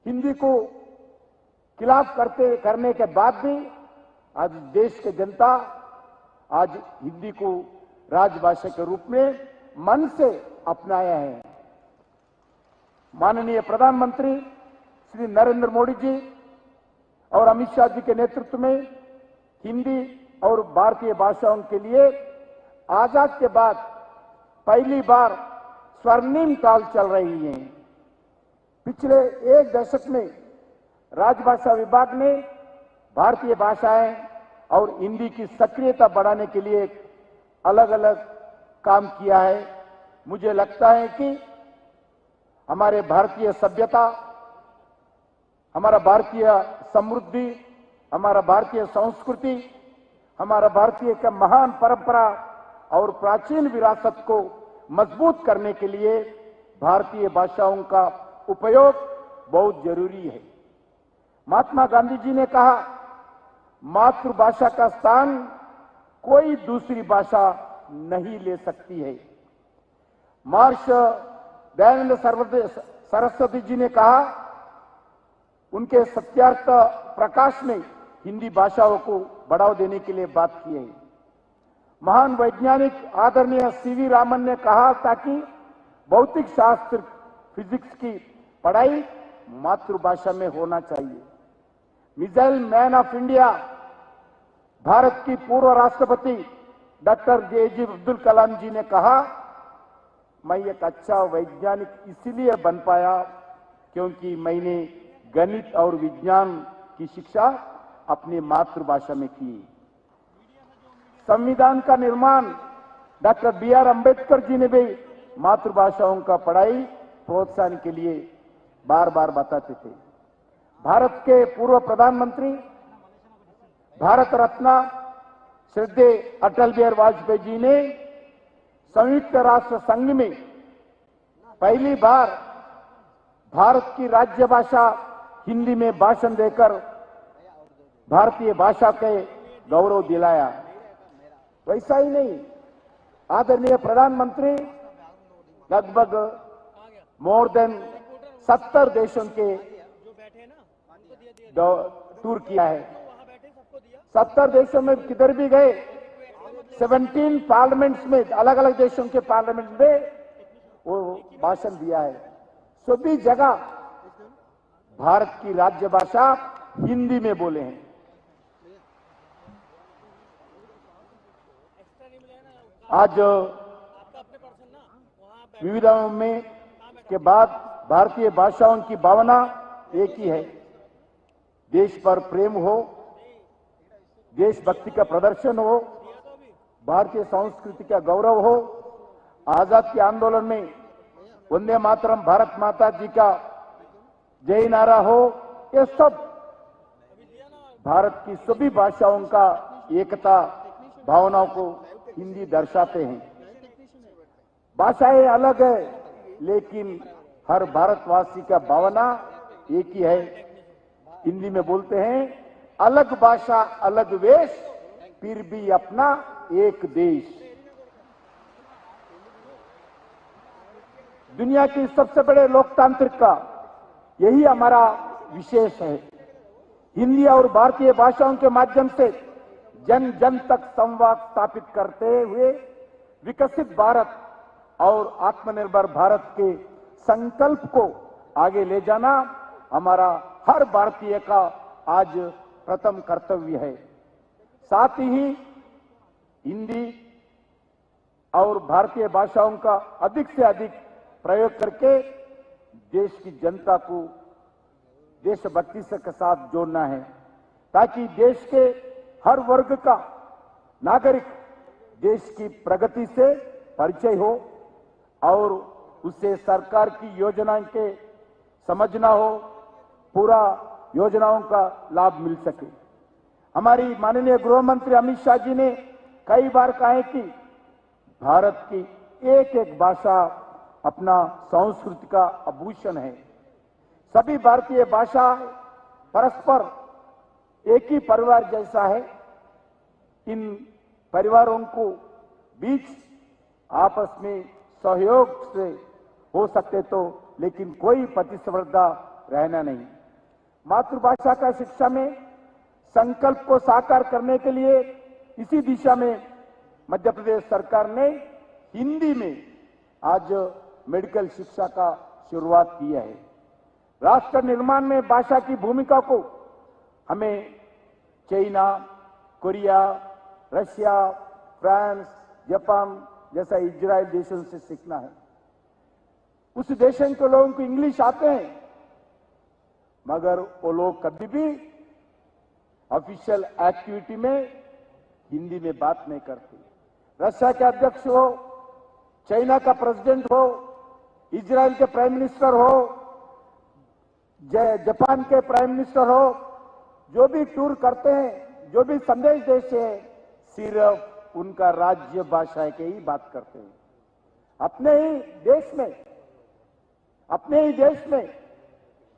हिंदी को खिलाफ करने के बाद भी आज देश के जनता आज हिंदी को राजभाषा के रूप में मन से अपनाया है। माननीय प्रधानमंत्री श्री नरेंद्र मोदी जी और अमित शाह जी के नेतृत्व में हिंदी और भारतीय भाषाओं के लिए आजाद के बाद पहली बार स्वर्णिम काल चल रही है। पिछले एक दशक में राजभाषा विभाग ने भारतीय भाषाएं और हिंदी की सक्रियता बढ़ाने के लिए अलग अलग काम किया है। मुझे लगता है कि हमारे भारतीय सभ्यता, हमारा भारतीय समृद्धि, हमारा भारतीय संस्कृति, हमारा भारतीय का महान परंपरा और प्राचीन विरासत को मजबूत करने के लिए भारतीय भाषाओं का उपयोग बहुत जरूरी है। महात्मा गांधी जी ने कहा, मातृभाषा का स्थान कोई दूसरी भाषा नहीं ले सकती है। महर्षि दयानंद सरस्वती जी ने कहा, उनके सत्यार्थ प्रकाश में हिंदी भाषाओं को बढ़ावा देने के लिए बात की है। महान वैज्ञानिक आदरणीय सीवी रामन ने कहा था कि भौतिक शास्त्र, फिजिक्स की पढ़ाई मातृभाषा में होना चाहिए। Missile man of India Bharat की पूर्व राष्ट्रपति डॉक्टर जे.जे. अब्दुल कलाम जी ने कहा, मैं एक अच्छा वैज्ञानिक इसलिए बन पाया क्योंकि मैंने गणित और विज्ञान की शिक्षा अपनी मातृभाषा में की। संविधान का निर्माण डॉक्टर बी.आर. अम्बेडकर जी ने भी मातृभाषाओं का पढ़ाई प्रोत्साहन के लिए बार बार बताते थे। भारत के पूर्व प्रधानमंत्री, भारत रत्न श्रद्धेय अटल बिहारी वाजपेयी जी ने संयुक्त राष्ट्र संघ में पहली बार भारत की राज्य भाषा हिंदी में भाषण देकर भारतीय भाषा के गौरव दिलाया। वैसा ही नहीं, आदरणीय प्रधानमंत्री लगभग मोर देन 70 देशों के टूर किया है। 70 देशों में किधर भी गए, 17 पार्लियामेंट्स में, अलग अलग देशों के पार्लियामेंट में वो भाषण दिया है। सभी जगह भारत की राज्य भाषा हिंदी में बोले हैं। आज विविधताओं में के बाद भारतीय भाषाओं की भावना एक ही है। देश पर प्रेम हो, देशभक्ति का प्रदर्शन हो, भारतीय संस्कृति का गौरव हो। आजाद के आंदोलन में वंदे मातरम, भारत माता जी का जय नारा हो, ये सब भारत की सभी भाषाओं का एकता भावनाओं को हिंदी दर्शाते हैं। भाषाएं अलग है, लेकिन हर भारतवासी का भावना एक ही है। हिंदी में बोलते हैं, अलग भाषा अलग वेश, फिर भी अपना एक देश। दुनिया की सबसे बड़े लोकतांत्रिक का यही हमारा विशेष है। हिंदी और भारतीय भाषाओं के माध्यम से जन जन तक संवाद स्थापित करते हुए विकसित भारत और आत्मनिर्भर भारत के संकल्प को आगे ले जाना हमारा हर भारतीय का आज प्रथम कर्तव्य है। साथ ही हिंदी और भारतीय भाषाओं का अधिक से अधिक प्रयोग करके देश की जनता को देशभक्ति के साथ जोड़ना है, ताकि देश के हर वर्ग का नागरिक देश की प्रगति से परिचय हो और उससे सरकार की योजनाओं के समझना हो, पूरा योजनाओं का लाभ मिल सके। हमारी माननीय गृह मंत्री अमित शाह जी ने कई बार कहा है कि भारत की एक एक भाषा अपना संस्कृति का आभूषण है। सभी भारतीय भाषा परस्पर एक ही परिवार जैसा है। इन परिवारों को बीच आपस में सहयोग से हो सकते तो, लेकिन कोई प्रतिस्पर्धा रहना नहीं। मातृभाषा का शिक्षा में संकल्प को साकार करने के लिए इसी दिशा में मध्य प्रदेश सरकार ने हिंदी में आज मेडिकल शिक्षा का शुरुआत किया है। राष्ट्र निर्माण में भाषा की भूमिका को हमें China, Korea, Russia, France, Japan जैसा इजराइल देशों से सीखना है। उस देशों के लोगों को इंग्लिश आते हैं, मगर वो लोग कभी भी ऑफिशियल एक्टिविटी में हिंदी में बात नहीं करते। रशिया के अध्यक्ष हो, चाइना का प्रेसिडेंट हो, इजराइल के प्राइम मिनिस्टर हो, जापान के प्राइम मिनिस्टर हो, जो भी टूर करते हैं, जो भी संदेश देते हैं, सिर्फ उनका राज्य भाषा की ही बात करते हैं। अपने ही देश में